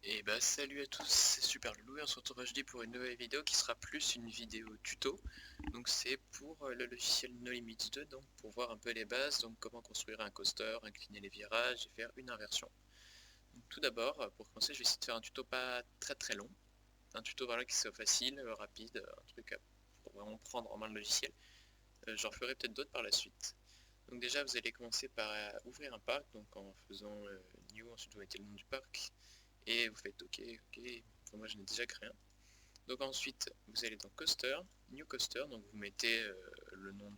Et bah salut à tous, c'est Super Loulou et on se retrouve HD pour une nouvelle vidéo qui sera plus une vidéo tuto. Donc c'est pour le logiciel No Limits 2, donc pour voir un peu les bases, donc comment construire un coaster, incliner les virages et faire une inversion. Donc, tout d'abord, pour commencer, je vais essayer de faire un tuto pas très long. Un tuto voilà, qui soit facile, rapide, un truc pour vraiment prendre en main le logiciel. J'en ferai peut-être d'autres par la suite. Donc déjà vous allez commencer par ouvrir un parc, donc en faisant New, ensuite vous mettez le nom du parc. Et vous faites OK, OK. Enfin, moi j'en ai déjà créé un. Donc ensuite, vous allez dans Coaster, New Coaster, donc vous mettez le nom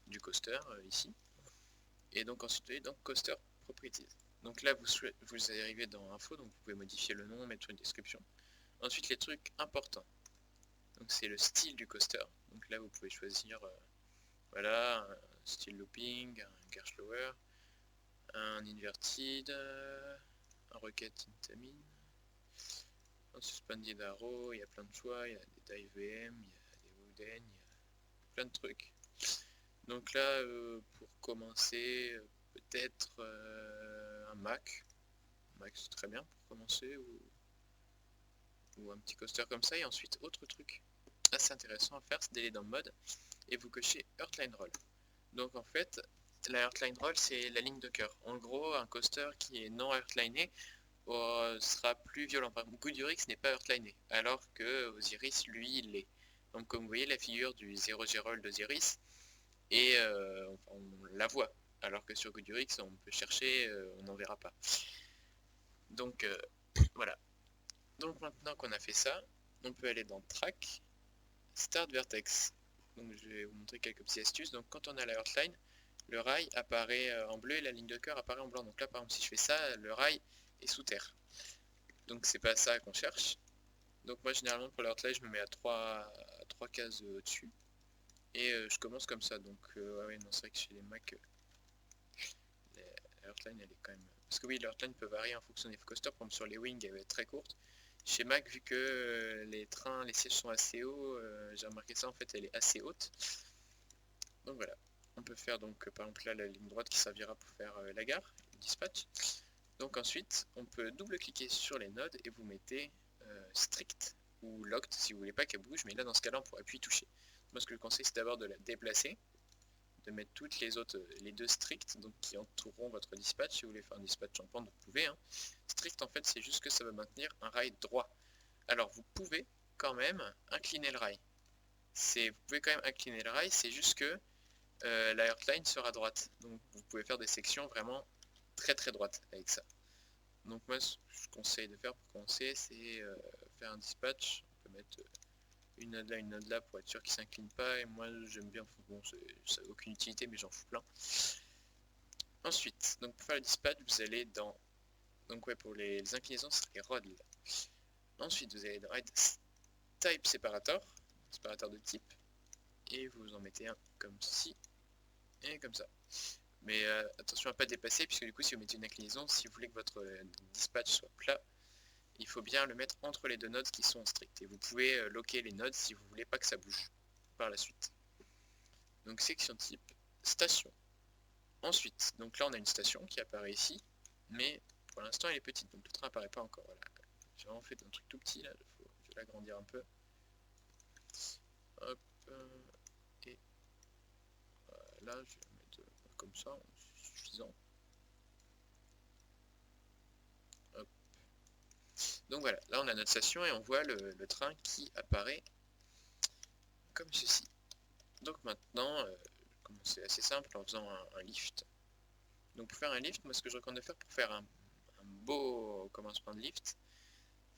du coaster ici. Et donc ensuite, vous allez dans Coaster Properties. Donc là, vous arrivez dans Info, donc vous pouvez modifier le nom, mettre une description. Ensuite, les trucs importants. Donc c'est le style du coaster. Donc là, vous pouvez choisir voilà, un style looping, un Gerstlauer, un inverted, un rocket intamin. En suspended arrow, il y a plein de choix, il y a des dive VM, il y a des wooden, il y a plein de trucs. Donc là, pour commencer, peut-être un Mac. Mac c'est très bien pour commencer, ou un petit coaster comme ça. Et ensuite, autre truc assez intéressant à faire, c'est d'aller dans Mode et vous cochez Earthline Roll. Donc en fait, la Earthline Roll, c'est la ligne de cœur. En gros, un coaster qui est non earthliné sera plus violent. Par exemple, Goodurix n'est pas earthliné, alors que Osiris, lui, il l'est. Donc comme vous voyez, la figure du 0 Gerald d'Osiris, et on la voit, alors que sur Goodurix, on peut chercher, on n'en verra pas. Donc voilà. Donc maintenant qu'on a fait ça, on peut aller dans Track, Start Vertex. Donc je vais vous montrer quelques petites astuces. Donc quand on a la Earthline, le rail apparaît en bleu et la ligne de cœur apparaît en blanc. Donc là par exemple si je fais ça, le rail est sous terre. Donc c'est pas ça qu'on cherche. Donc moi généralement pour l'Earthline je me mets à 3 cases au-dessus. Et je commence comme ça. Donc ouais non c'est vrai que chez les Mac, l'Earthline elle est quand même... Parce que oui l'Earthline peut varier en fonction des coasters. Par exemple sur les Wings elle va être très courte. Chez Mac vu que les trains, les sièges sont assez hauts, j'ai remarqué ça en fait elle est assez haute. Donc voilà. On peut faire donc par exemple là la ligne droite qui servira pour faire la gare, le dispatch. Donc ensuite, on peut double-cliquer sur les nodes et vous mettez strict ou locked si vous voulez pas qu'elle bouge, mais là dans ce cas-là on pourrait appuyer toucher. Moi ce que je conseille c'est d'abord de la déplacer, de mettre toutes les autres, les deux stricts, donc qui entoureront votre dispatch. Si vous voulez faire un dispatch en pente, vous pouvez. Hein. Strict en fait c'est juste que ça va maintenir un rail droit. Alors vous pouvez quand même incliner le rail. Vous pouvez quand même incliner le rail, c'est juste que la Earthline sera droite. Donc vous pouvez faire des sections vraiment très droites avec ça. Donc moi ce que je conseille de faire pour commencer c'est faire un dispatch. On peut mettre une node là pour être sûr qu'il ne s'incline pas. Et moi j'aime bien, bon ça n'a aucune utilité mais j'en fous plein. Ensuite, donc pour faire le dispatch vous allez dans... Donc ouais pour les inclinaisons ce serait rod là. Ensuite vous allez dans Add Type Separator, séparateur de type. Et vous en mettez un comme ceci et comme ça. Mais attention à ne pas dépasser, puisque du coup si vous mettez une inclinaison, si vous voulez que votre dispatch soit plat, il faut bien le mettre entre les deux nodes qui sont strictes. Et vous pouvez locker les nodes si vous voulez pas que ça bouge par la suite. Donc section type, station. Ensuite, donc là on a une station qui apparaît ici, mais pour l'instant elle est petite, donc le train apparaît pas encore. Voilà. J'ai vraiment fait un truc tout petit là, je vais l'agrandir un peu. Hop, et voilà, je vais mettre comme ça, c'est suffisant. Hop. Donc voilà, là on a notre station et on voit le train qui apparaît comme ceci. Donc maintenant, c'est assez simple en faisant un lift. Donc pour faire un lift, moi ce que je recommande de faire pour faire un beau commencement de lift,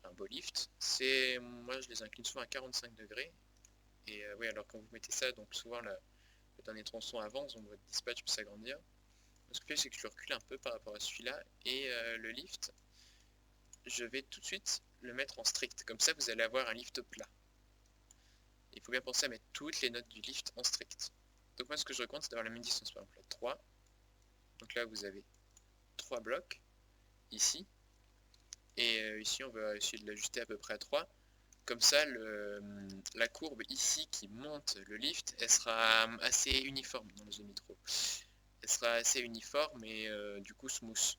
un beau lift, c'est, moi je les incline souvent à 45 degrés. Et oui, alors quand vous mettez ça, donc souvent le dernier tronçon avance, donc votre dispatch peut s'agrandir. Ce que je fais, c'est que je le recule un peu par rapport à celui-là, et le lift, je vais tout de suite le mettre en strict. Comme ça, vous allez avoir un lift plat. Il faut bien penser à mettre toutes les notes du lift en strict. Donc moi, ce que je recommande, c'est d'avoir la même distance. Par exemple, 3. Donc là, vous avez 3 blocs, ici. Et ici, on va essayer de l'ajuster à peu près à 3. Comme ça, la courbe ici qui monte le lift, elle sera assez uniforme dans le Zomitro. Elle sera assez uniforme et du coup smooth.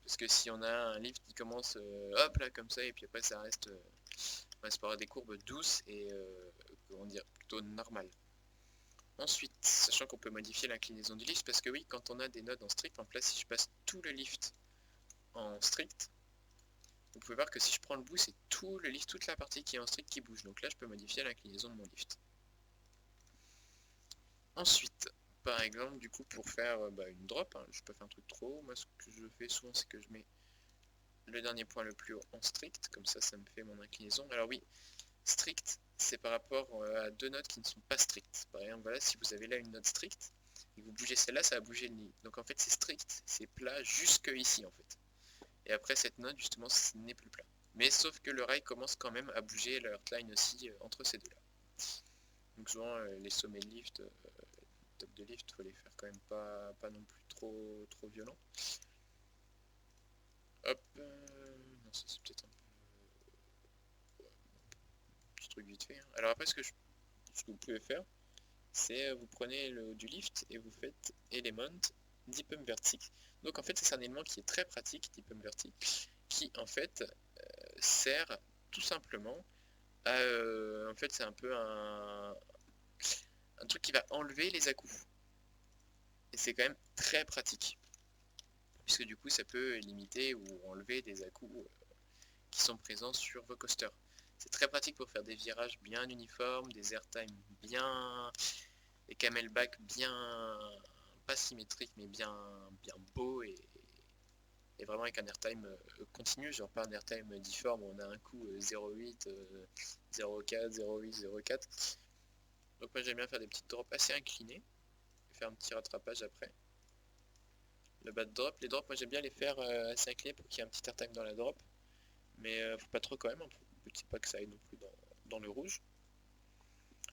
Parce que si on a un lift qui commence hop là comme ça et puis après ça reste par des courbes douces et comment dire, plutôt normales. Ensuite, sachant qu'on peut modifier l'inclinaison du lift, parce que oui, quand on a des nodes en strict, en place, si je passe tout le lift en strict, vous pouvez voir que si je prends le bout, c'est tout le lift, toute la partie qui est en strict qui bouge. Donc là, je peux modifier l'inclinaison de mon lift. Ensuite, par exemple, du coup, pour faire une drop, hein, je peux faire un truc trop haut. Moi, ce que je fais souvent, c'est que je mets le dernier point le plus haut en strict, comme ça me fait mon inclinaison. Alors oui, strict, c'est par rapport à deux notes qui ne sont pas strictes. Par exemple, voilà, si vous avez là une note stricte, et que vous bougez celle-là, ça va bouger le nid. Donc en fait, c'est strict, c'est plat jusque ici, en fait. Et après cette note, justement, ce n'est plus plat. Mais sauf que le rail commence quand même à bouger la heartline aussi entre ces deux-là. Donc souvent, les sommets de lift, top de lift, faut les faire quand même pas non plus trop violent. Hop, non, ça c'est peut-être un peu... petit truc vite fait. Hein. Alors après, ce que vous pouvez faire, c'est vous prenez le haut du lift et vous faites Element Deep Pump Vertic. Donc en fait, c'est un élément qui est très pratique, Deep Pump Vertic, qui en fait sert tout simplement à... en fait, c'est un peu un truc qui va enlever les à-coups. Et c'est quand même très pratique. Puisque du coup, ça peut limiter ou enlever des à-coups qui sont présents sur vos coasters. C'est très pratique pour faire des virages bien uniformes, des airtime bien... des camelback bien... pas symétriques, mais bien beaux et vraiment avec un airtime continu, genre pas un airtime difforme où on a un coup 0,8, 0,4, 0,8, 0,4. Donc moi j'aime bien faire des petites drops assez inclinées, et faire un petit rattrapage après. Le bad drop, les drops moi j'aime bien les faire assez inclinés pour qu'il y ait un petit airtime dans la drop, mais faut pas trop quand même, hein, faut pas que ça aille non plus dans le rouge.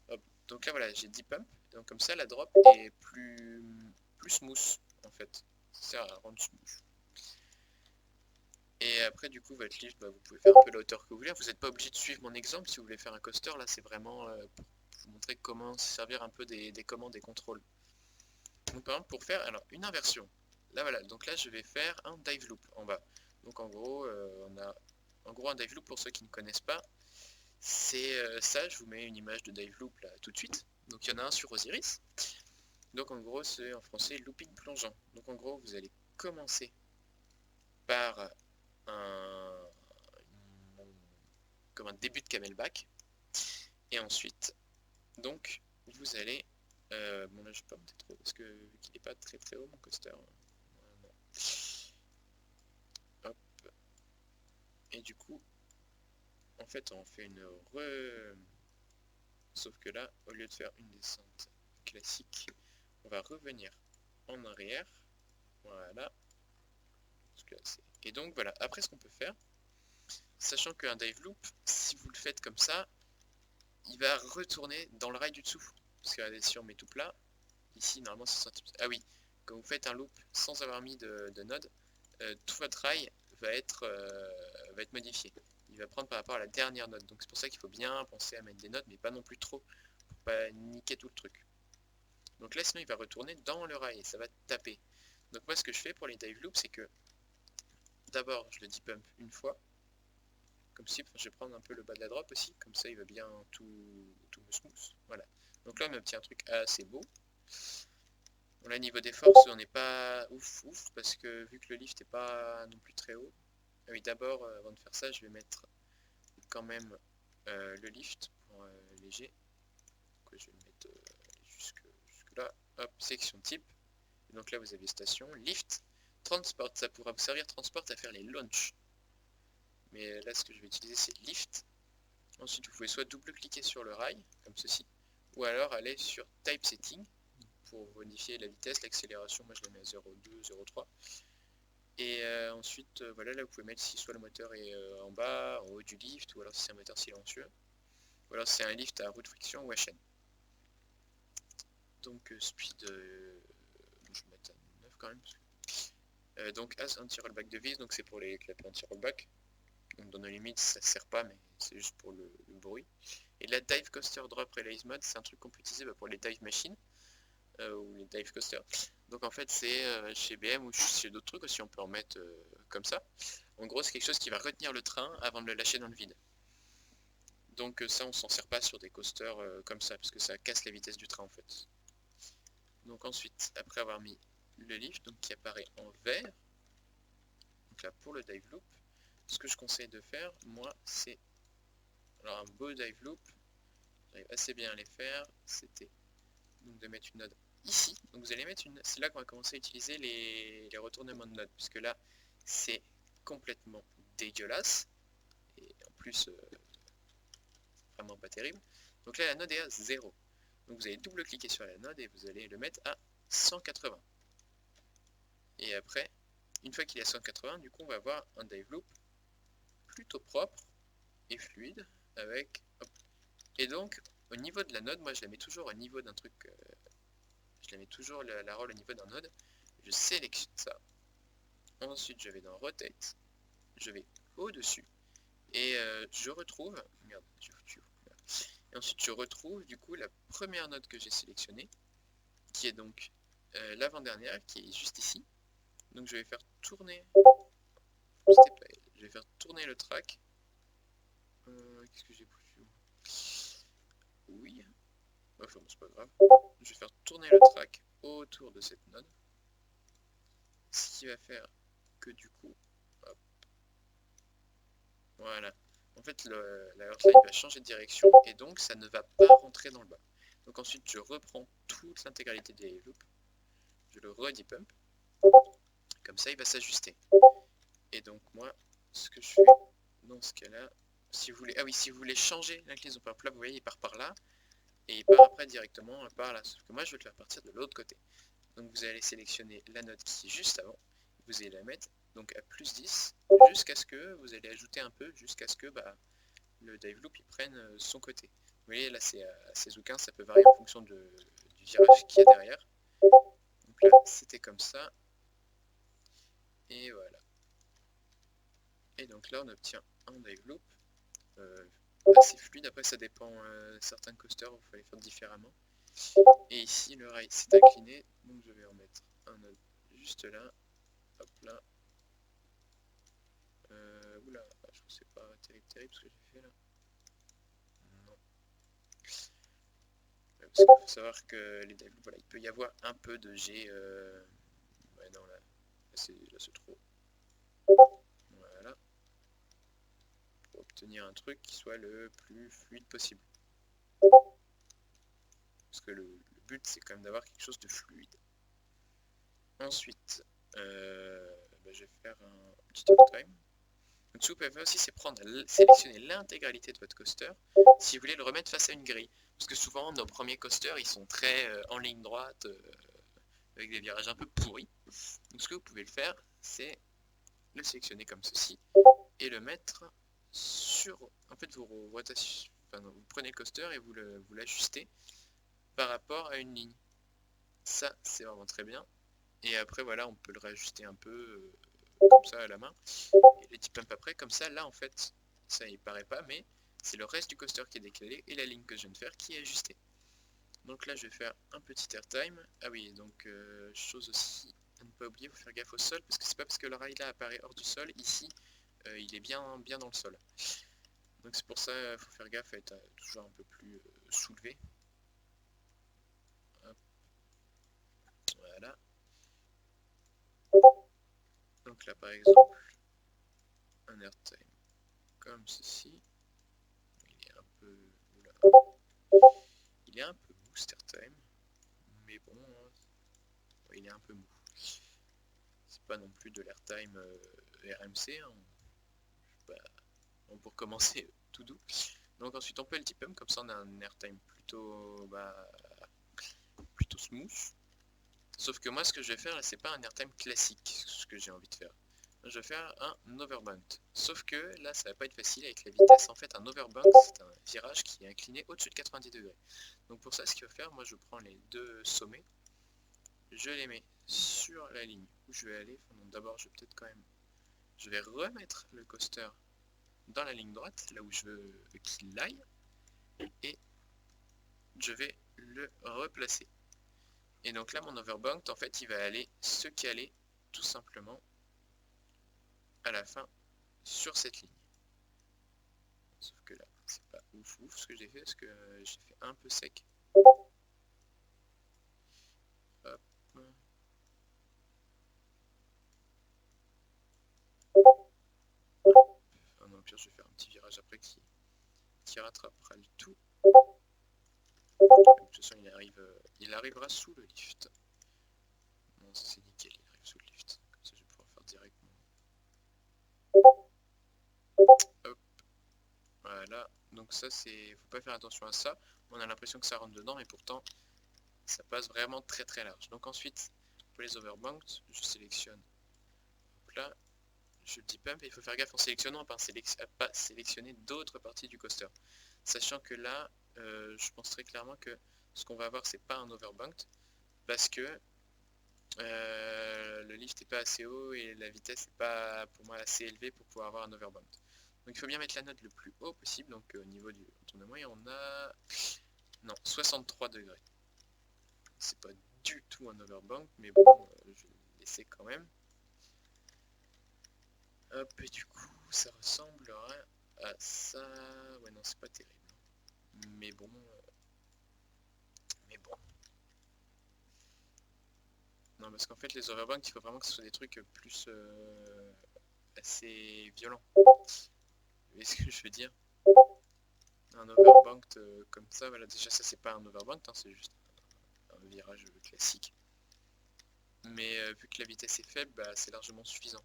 Hop. Donc là voilà, j'ai 10 pumps, donc comme ça la drop est plus smooth en fait, ça sert à rendre smooth. Et après, du coup, votre lift, vous pouvez faire un peu la hauteur que vous voulez. Vous n'êtes pas obligé de suivre mon exemple si vous voulez faire un coaster. Là, c'est vraiment pour vous montrer comment se servir un peu des commandes et contrôles. Donc, par exemple, pour faire alors une inversion. Là, voilà. Donc là, je vais faire un dive loop en bas. Donc, en gros, on a un dive loop pour ceux qui ne connaissent pas. C'est ça. Je vous mets une image de dive loop là tout de suite. Donc, il y en a un sur Osiris. Donc, en gros, c'est en français looping plongeant. Donc, en gros, vous allez commencer par comme un début de camelback et ensuite donc vous allez bon là je vais pas monter trop parce que qu'il n'est pas très haut mon coaster. Voilà. Hop. Et du coup en fait on fait une sauf que là au lieu de faire une descente classique on va revenir en arrière, voilà. Et donc voilà, après ce qu'on peut faire, sachant qu'un dive loop, si vous le faites comme ça, il va retourner dans le rail du dessous. Parce que regardez, si on met tout plat, ici normalement c'est 100 cm. Ah oui, quand vous faites un loop sans avoir mis de node, tout votre rail va être modifié. Il va prendre par rapport à la dernière node. Donc c'est pour ça qu'il faut bien penser à mettre des nodes, mais pas non plus trop, pour pas niquer tout le truc. Donc là sinon il va retourner dans le rail et ça va taper. Donc moi ce que je fais pour les dive loops, c'est que d'abord je le deep pump une fois, comme si je vais prendre un peu le bas de la drop aussi, comme ça il va bien tout me smooth. Voilà. Donc là on obtient un truc assez beau. Bon, là niveau des forces on n'est pas ouf parce que vu que le lift n'est pas non plus très haut. Ah oui, d'abord avant de faire ça je vais mettre quand même le lift pour léger. Donc, je vais le mettre jusque là. Hop, section type. Et donc là vous avez station, lift, transport, ça pourra vous servir transport à faire les launch. Mais là ce que je vais utiliser c'est lift. Ensuite vous pouvez soit double-cliquer sur le rail, comme ceci, ou alors aller sur Type Setting pour modifier la vitesse, l'accélération, moi je la mets à 0,2, 0,3. Et ensuite, voilà, là vous pouvez mettre si soit le moteur est en bas, en haut du lift, ou alors si c'est un moteur silencieux, ou alors si c'est un lift à roue de friction ou à chaîne. Donc speed, je vais mettre à 9 quand même. Donc as anti-rollback de vis, donc c'est pour les clapets anti-rollback. Donc dans nos limites ça sert pas, mais c'est juste pour le bruit. Et la dive coaster drop release mode, c'est un truc qu'on peut utiliser pour les dive machines ou les dive coasters. Donc en fait c'est chez BM ou chez d'autres trucs aussi on peut en mettre comme ça. En gros c'est quelque chose qui va retenir le train avant de le lâcher dans le vide. Donc ça on s'en sert pas sur des coasters comme ça parce que ça casse la vitesse du train en fait. Donc ensuite après avoir mis le lift donc qui apparaît en vert, donc là pour le dive loop, ce que je conseille de faire moi c'est alors un beau dive loop, j'arrive assez bien à les faire, c'était donc de mettre une node ici, donc vous allez mettre une, c'est là qu'on va commencer à utiliser les retournements de node, puisque là c'est complètement dégueulasse, et en plus vraiment pas terrible, donc là la node est à 0, donc vous allez double-cliquer sur la node et vous allez le mettre à 180, et après, une fois qu'il est à 180, du coup on va avoir un dive loop plutôt propre et fluide, avec, hop. Et donc au niveau de la node, moi je la mets toujours au niveau d'un truc, je la mets toujours la roll au niveau d'un node, je sélectionne ça, ensuite je vais dans Rotate, je vais au-dessus, et je retrouve, merde, j'ai foutu, et ensuite je retrouve du coup la première node que j'ai sélectionnée, qui est donc l'avant-dernière, qui est juste ici, donc je vais faire tourner, je vais faire tourner le track, qu'est-ce que j'ai foutu, oui, enfin bon c'est pas grave, je vais faire tourner le track autour de cette node, ce qui va faire que du coup, hop, voilà. En fait, la heartline va changer de direction et donc ça ne va pas rentrer dans le bas. Donc ensuite, je reprends toute l'intégralité des loops, je le redipump, comme ça il va s'ajuster. Et donc moi, ce que je fais dans ce cas-là, si vous voulez, ah oui, si vous voulez changer l'inclinaison par là, vous voyez, il part par là et il part après directement par là. Sauf que moi, je vais le faire partir de l'autre côté. Donc vous allez sélectionner la note qui est juste avant, vous allez la mettre donc à plus 10 jusqu'à ce que vous allez ajouter un peu jusqu'à ce que le dive loop il prenne son côté. Vous voyez là c'est assez zoukin, ça peut varier en fonction du virage qu'il y a derrière. Donc là c'était comme ça. Et voilà. Et donc là on obtient un dive loop assez fluide. Après ça dépend certains coasters, il faut les faire différemment. Et ici le rail s'est incliné, donc je vais en mettre un autre juste là. Hop là. Oula, je trouve que c'est pas terrible ce que j'ai fait là. Non. Parce qu'il faut savoir que les dive loops, voilà, il peut y avoir un peu de G. Ouais, non, là c'est trop. Voilà. Pour obtenir un truc qui soit le plus fluide possible. Parce que le but c'est quand même d'avoir quelque chose de fluide. Ensuite, je vais faire un petit time. Donc ce que vous pouvez faire aussi c'est sélectionner l'intégralité de votre coaster si vous voulez le remettre face à une grille. Parce que souvent nos premiers coasters ils sont très en ligne droite avec des virages un peu pourris. Donc ce que vous pouvez le faire c'est le sélectionner comme ceci et le mettre sur... En fait vous prenez le coaster et vous l'ajustez par rapport à une ligne. Ça c'est vraiment très bien. Et après voilà on peut le réajuster un peu comme ça à la main. Et les type pump après, comme ça là en fait ça il paraît pas mais c'est le reste du coaster qui est décalé et la ligne que je viens de faire qui est ajustée. Donc là je vais faire un petit airtime. Ah oui donc chose aussi à ne pas oublier, il faut faire gaffe au sol parce que c'est pas parce que le rail là apparaît hors du sol, ici il est bien dans le sol. Donc c'est pour ça il faut faire gaffe à être toujours un peu plus soulevé. Hop. Voilà. Donc là par exemple un airtime comme ceci. Il est un peu... Oula. Il est un peu mou cet airtime. Mais bon, il est un peu mou. C'est pas non plus de l'airtime RMC, hein. Pour commencer tout doux. Donc ensuite on peut le type comme ça on a un airtime plutôt smooth. Sauf que moi ce que je vais faire là c'est pas un airtime classique ce que j'ai envie de faire. Je vais faire un overbunked. Sauf que là ça va pas être facile avec la vitesse. En fait un overbunked c'est un virage qui est incliné au-dessus de 90 degrés. Donc pour ça ce qu'il va faire, moi je prends les deux sommets, je les mets sur la ligne où je vais aller. Enfin, d'abord je vais peut-être quand même... Je vais remettre le coaster dans la ligne droite, là où je veux qu'il aille, et je vais le replacer. Et donc là, mon overbanked, en fait, il va aller se caler tout simplement à la fin sur cette ligne. Sauf que là, c'est pas ouf ce que j'ai fait, parce que j'ai fait un peu sec. Hop. Ah non, au pire, je vais faire un petit virage après qui rattrapera le tout. De toute façon, il arrivera sous le lift. Bon, c'est nickel, il arrive sous le lift. Comme ça, je vais pouvoir faire directement. Hop. Voilà. Donc ça, c'est... Faut pas faire attention à ça. On a l'impression que ça rentre dedans, mais pourtant, ça passe vraiment très large. Donc ensuite, pour les overbanked, je sélectionne. Hop là. Je le dis pump, et il faut faire gaffe en sélectionnant à pas sélectionner d'autres parties du coaster. Sachant que là, je pense très clairement que ce qu'on va avoir, c'est pas un overbanked, parce que le lift n'est pas assez haut et la vitesse n'est pas pour moi assez élevée pour pouvoir avoir un overbanked. Donc il faut bien mettre la note le plus haut possible. Donc au niveau du retournement, et on a... Non, 63 degrés. C'est pas du tout un overbanked, mais bon, je vais le laisser quand même. Hop, et du coup, ça ressemblera à ça. Ouais, non, c'est pas terrible. Mais bon. Mais bon. Non, parce qu'en fait, les overbanked, il faut vraiment que ce soit des trucs plus assez violents. Vous voyez ce que je veux dire? Un overbanked comme ça, voilà, déjà, ça, c'est pas un overbanked, hein, c'est juste un virage classique. Mais vu que la vitesse est faible, bah, c'est largement suffisant.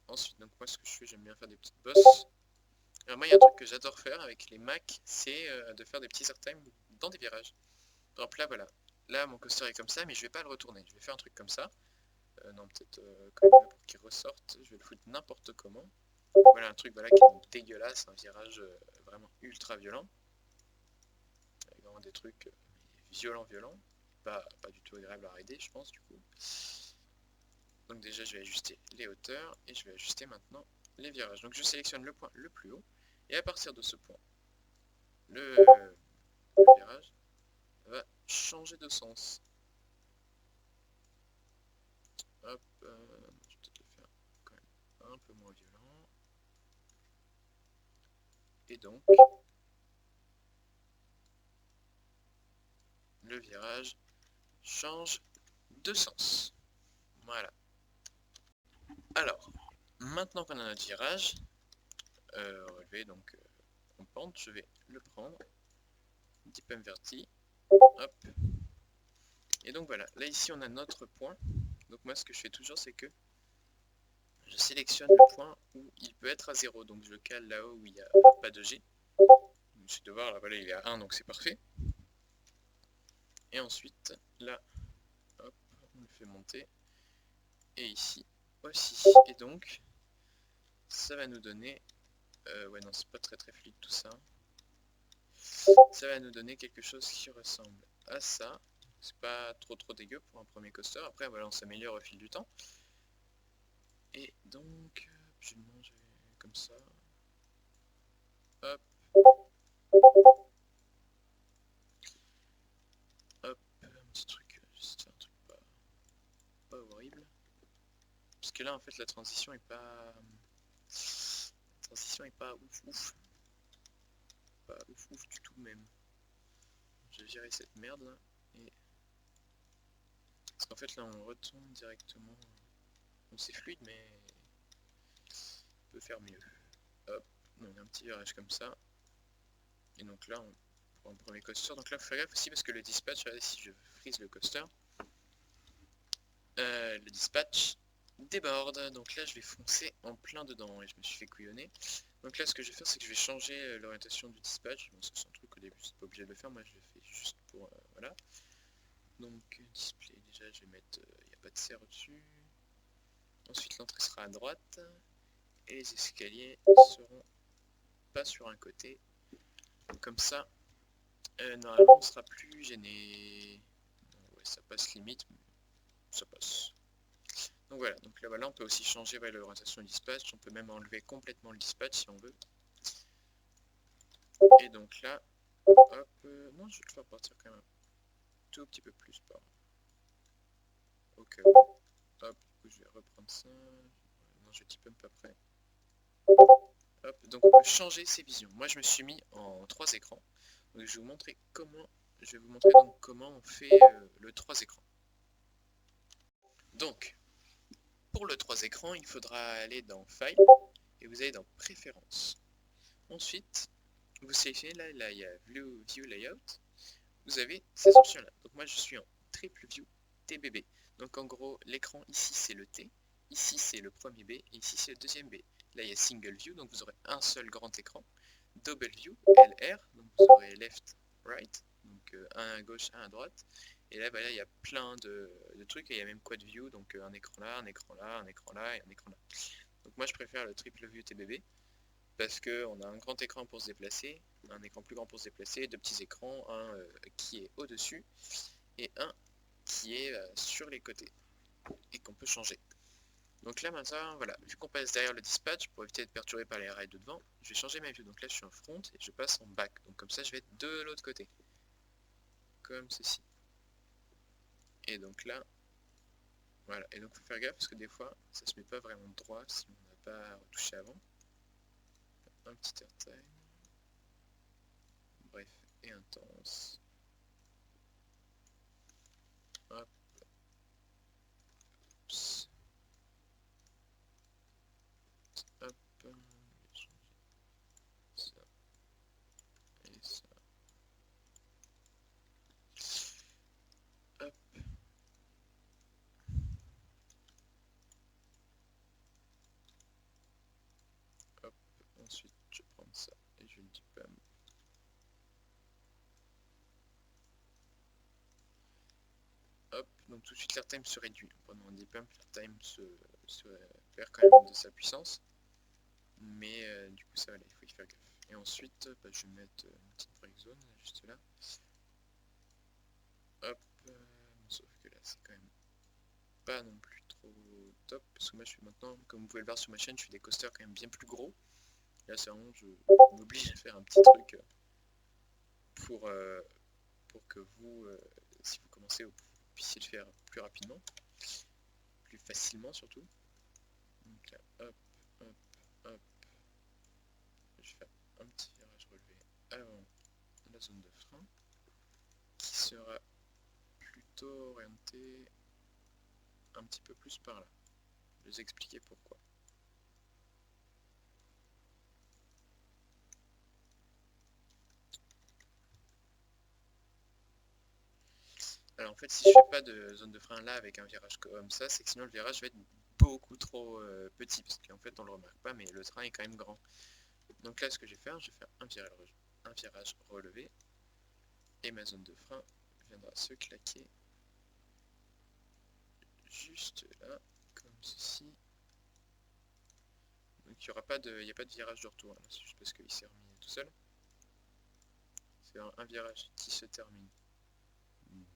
Ensuite, donc moi, ce que je fais, j'aime bien faire des petites bosses. Alors moi, il y a un truc que j'adore faire avec les Macs, c'est de faire des petits airtime dans des virages. Par exemple, là, voilà. Là, mon coaster est comme ça, mais je vais pas le retourner. Je vais faire un truc comme ça. Non, peut-être quand même là pour qu'il ressorte. Je vais le foutre n'importe comment. Voilà, un truc voilà, qui est dégueulasse, un virage vraiment ultra violent. Avec vraiment des trucs violents. Pas du tout agréable à rider, je pense, du coup. Donc déjà, je vais ajuster les hauteurs et je vais ajuster maintenant les virages. Donc je sélectionne le point le plus haut. Et à partir de ce point, le virage va changer de sens. Hop, je vais peut-être le faire quand même un peu moins violent. Et donc, le virage change de sens. Voilà. Alors, maintenant qu'on a notre virage relevé, donc en pente, je vais le prendre, dip inverti, hop. Et donc voilà, là ici on a notre point. Donc moi ce que je fais toujours, c'est que je sélectionne le point où il peut être à 0. Donc je le cale là-haut où il n'y a pas de G. J'essaie de voir, là voilà, il est à 1, donc c'est parfait. Et ensuite, là, hop, on le fait monter. Et ici aussi. Et donc, ça va nous donner... ouais, non, c'est pas très fluide tout ça. Ça va nous donner quelque chose qui ressemble à ça. C'est pas trop dégueu pour un premier coaster. Après, voilà, on s'améliore au fil du temps. Et donc, je vais le manger comme ça. Hop. Hop, un petit truc, juste un truc pas horrible. Parce que là, en fait, la transition est pas... La transition est pas ouf. Pas ouf du tout même. Je vais virer cette merde là. Et... Parce qu'en fait, là, on retourne directement. Bon, c'est fluide, mais... On peut faire mieux. Hop, donc un petit virage comme ça. Et donc là, on prend un premier coaster. Donc là, il faut faire gaffe aussi parce que le dispatch, regardez, si je freeze le coaster, le dispatch déborde. Donc là, je vais foncer en plein dedans et je me suis fait couillonner. Donc là, ce que je vais faire, c'est que je vais changer l'orientation du dispatch. Bon, ça, c'est un truc au début, c'est pas obligé de le faire. Moi, je le fais juste pour... voilà. Donc, display, déjà, je vais mettre... Il n'y a pas de serre au-dessus. Ensuite, l'entrée sera à droite. Et les escaliers seront pas sur un côté. Comme ça, normalement, on sera plus gêné. Ouais, ça passe limite, mais ça passe. Donc voilà, donc là voilà, on peut aussi changer l'orientation du dispatch, on peut même enlever complètement le dispatch si on veut. Et donc là, hop, non, je vais le faire partir quand même tout petit peu plus par là. Ok, hop, je vais reprendre ça. Non, je vais type up après. Hop, donc on peut changer ses visions. Moi je me suis mis en 3 écrans. Donc je vais vous montrer comment, donc comment on fait le 3 écrans. Donc, pour le 3 écrans, il faudra aller dans File et vous allez dans Préférences. Ensuite, vous sélectionnez là il y a View Layout. Vous avez ces options là. Donc moi je suis en Triple View TBB. Donc en gros, l'écran ici c'est le T, ici c'est le premier B et ici c'est le deuxième B. Là il y a Single View, donc vous aurez un seul grand écran. Double View, LR, donc vous aurez Left, Right, donc un à gauche, un à droite. Et là, bah, là il y a plein de trucs, et il y a même Quad View, donc un écran là, un écran là, un écran là et un écran là. Donc moi je préfère le Triple View TBB parce qu'on a un grand écran pour se déplacer, un écran plus grand pour se déplacer, 2 petits écrans, un qui est au-dessus et un qui est sur les côtés et qu'on peut changer. Donc là maintenant, voilà, vu qu'on passe derrière le dispatch, pour éviter d'être perturbé par les rails de devant, je vais changer ma vue. Donc là je suis en front et je passe en back. Donc comme ça je vais être de l'autre côté. Comme ceci. Et donc là, voilà. Et donc il faut faire gaffe parce que des fois ça se met pas vraiment droit si on n'a pas retouché avant. Un petit airtime. Bref, et intense. Hop. Oups. Hop. Je vais changer ça et ça. Hop. Hop. Ensuite je prends ça et je le dipam. Hop, donc tout de suite l'airtime se réduit. Pendant un dipump, l'airtime se perd quand même de sa puissance. Mais du coup ça va, il faut y faire gaffe. Et ensuite, bah, je vais mettre une petite break zone juste là. Hop, sauf que là c'est quand même pas non plus trop top. Parce que moi je fais maintenant, comme vous pouvez le voir sur ma chaîne, je fais des coasters quand même bien plus gros. Là c'est vraiment, je m'oblige à faire un petit truc pour, pour que vous, si vous commencez, vous puissiez le faire plus rapidement. Plus facilement surtout. Donc là, hop, hop, hop. Je vais faire un petit virage relevé avant la zone de frein qui sera plutôt orienté un petit peu plus par là. Je vais vous expliquer pourquoi. Alors en fait, si je fais pas de zone de frein là avec un virage comme ça, c'est que sinon le virage va être beaucoup trop petit, parce qu'en fait on le remarque pas, mais le train est quand même grand. Donc là, ce que je vais faire un virage relevé, et ma zone de frein viendra se claquer juste là, comme ceci. Donc il n'y a pas de virage de retour, hein. C'est juste parce qu'il s'est remis tout seul. C'est un virage qui se termine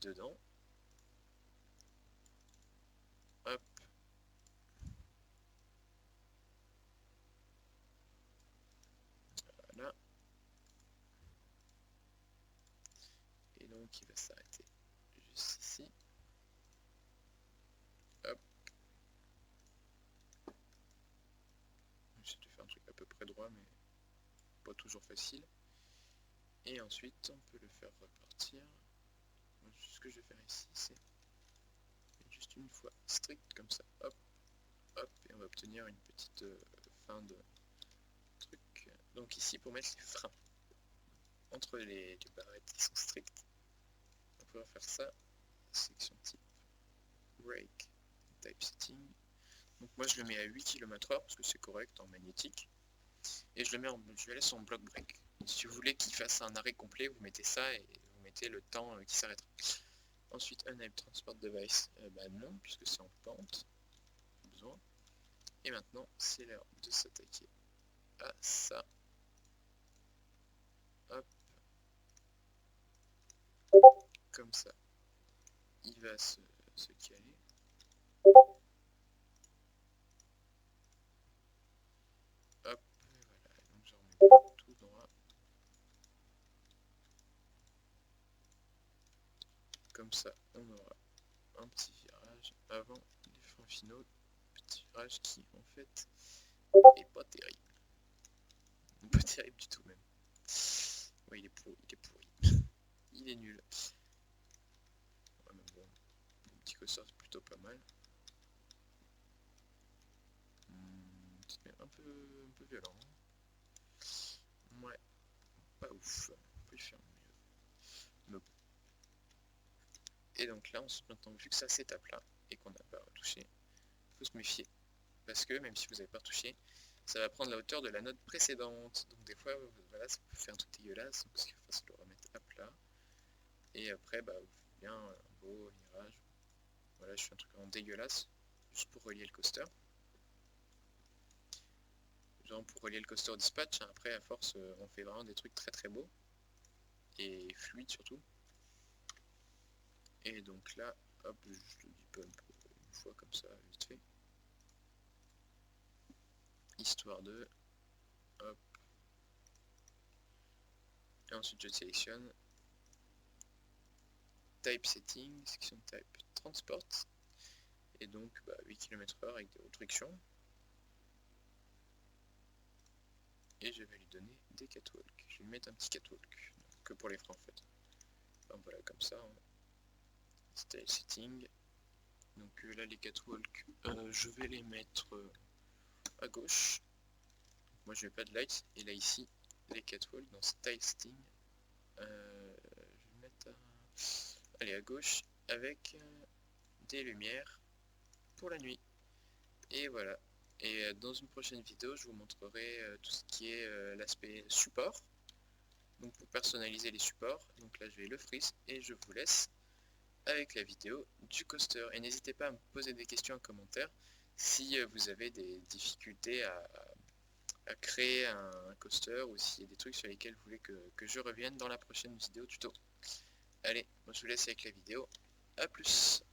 dedans. Hop. Voilà. Et donc il va s'arrêter juste ici. Hop. J'essaie de faire un truc à peu près droit, mais pas toujours facile. Et ensuite on peut le faire repartir. Donc, ce que je vais faire ici, c'est juste une fois strict comme ça. Hop. Hop. Et on va obtenir une petite fin de truc. Donc ici pour mettre les freins entre les barrettes qui sont strictes, on peut faire ça. Section type brake type setting. Donc moi je le mets à 8 km/h parce que c'est correct en magnétique. Et je le laisse en block break. Si vous voulez qu'il fasse un arrêt complet, vous mettez ça et vous mettez le temps qui s'arrêtera. Ensuite, Unable Transport Device, bah non, puisque c'est en pente. Pas besoin. Et maintenant, c'est l'heure de s'attaquer à ça. Hop. Comme ça. Il va se caler. Hop. Et voilà. Donc je remets tout droit. Comme ça, on aura un petit virage avant les freins finaux. Petit virage qui, en fait, est pas terrible. Pas terrible du tout, même. Ouais, il est pourri, il est pourri. Il est nul. Ouais, mais bon, le petit coaster, c'est plutôt pas mal. C'est un peu violent. Ouais, pas ouf. On peut le faire mieux. Mais bon. Et donc là, maintenant, vu que ça s'étape là, et qu'on n'a pas retouché, il faut se méfier. Parce que même si vous n'avez pas retouché, ça va prendre la hauteur de la note précédente. Donc des fois, voilà, ça peut faire un truc dégueulasse. Donc ce qu'il faut, c'est le remettre à plat. Et après, bah, vous faites bien un beau virage. Voilà, je fais un truc vraiment dégueulasse, juste pour relier le coaster. Genre pour relier le coaster au dispatch, hein. Après à force on fait vraiment des trucs très très beaux et fluides surtout. Et donc là, hop, je le dis pas une fois comme ça, vite fait. Histoire de... Hop. Et ensuite je sélectionne Type Setting, section Type Transport. Et donc 8 km/h avec des restrictions. Et je vais lui donner des catwalks. Je vais lui mettre un petit catwalk, que pour les freins en fait. Enfin, voilà, comme ça. Hein. Style Setting. Donc là les catwalks, je vais les mettre à gauche. Moi je mets pas de lights. Et là ici, les catwalks dans Style Setting. Je vais mettre à gauche avec des lumières pour la nuit. Et voilà. Et dans une prochaine vidéo, je vous montrerai tout ce qui est l'aspect support. Donc pour personnaliser les supports. Donc là je vais le freeze et je vous laisse avec la vidéo du coaster. Et n'hésitez pas à me poser des questions en commentaire si vous avez des difficultés à créer un coaster ou s'il y a des trucs sur lesquels vous voulez que je revienne dans la prochaine vidéo tuto. Allez, moi je vous laisse avec la vidéo. A plus.